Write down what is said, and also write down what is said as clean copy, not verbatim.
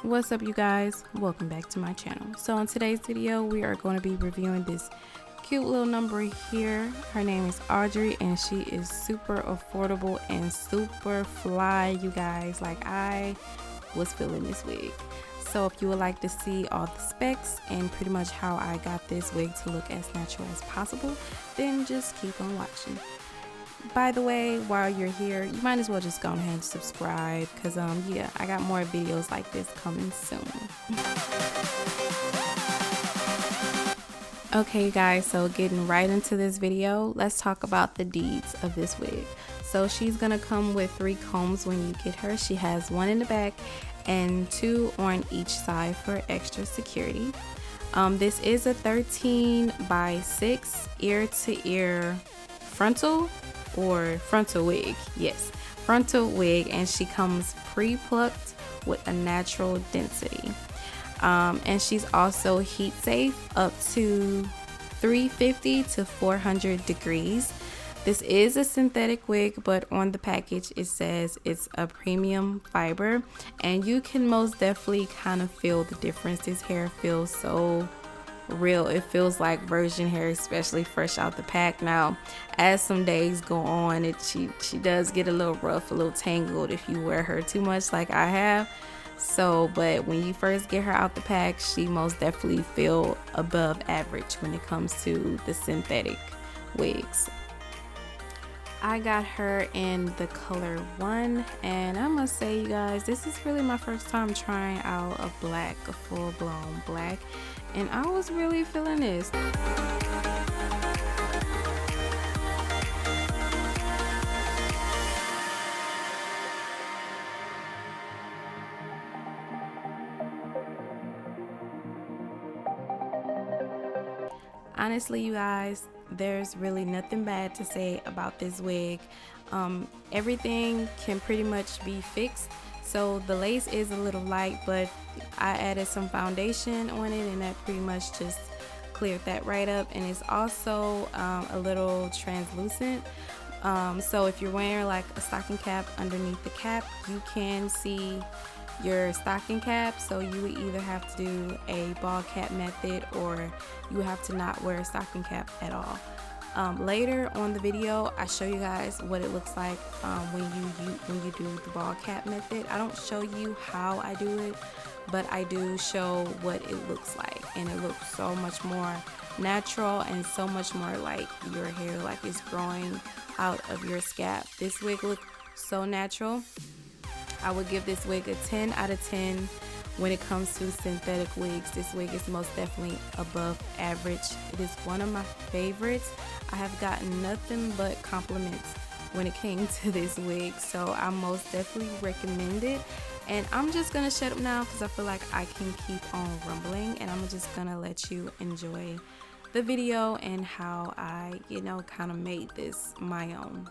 What's up, you guys? Welcome back to my channel. So in today's video we are going to be reviewing this cute little number here. Her name is Audrey and she is super affordable and super fly, you guys. Like, I was feeling this wig. So if you would like to see all the specs and pretty much how I got this wig to look as natural as possible, then just keep on watching. By the way, while you're here, you might as well just go ahead and subscribe because yeah, I got more videos like this coming soon. Okay, you guys, so getting right into this video, let's talk about the deeds of this wig. So she's gonna come with 3 combs when you get her. She has 1 in the back and 2 on each side for extra security. This is a 13 by 6 ear to ear frontal wig. Yes, frontal wig, and she comes pre-plucked with a natural density. And she's also heat safe up to 350 to 400 degrees. This is a synthetic wig, but on the package it says it's a premium fiber, and you can most definitely kind of feel the difference. This hair feels so real. It feels like virgin hair, especially fresh out the pack. Now as some days go on, she does get a little rough, a little tangled if you wear her too much like I have. So but when you first get her out the pack, she most definitely feel above average when it comes to the synthetic wigs. I got her in the color 1, and I must say, you guys, this is really my first time trying out a full-blown black, and I was really feeling this. Honestly, you guys, there's really nothing bad to say about this wig. Everything can pretty much be fixed. So the lace is a little light, but I added some foundation on it and that pretty much just cleared that right up. And it's also a little translucent. So if you're wearing like a stocking cap underneath the cap, you can see your stocking cap. So you would either have to do a ball cap method, or you have to not wear a stocking cap at all. Later on the video, I show you guys what it looks like when you do the ball cap method. I don't show you how I do it, but I do show what it looks like, and it looks so much more natural and so much more like your hair like it's growing out of your scalp. This wig looks so natural. I would give this wig a 10 out of 10. When it comes to synthetic wigs, this wig is most definitely above average. It is one of my favorites. I have gotten nothing but compliments when it came to this wig, so I most definitely recommend it. And I'm just gonna shut up now because I feel like I can keep on rumbling, and I'm just gonna let you enjoy the video and how I, kind of made this my own.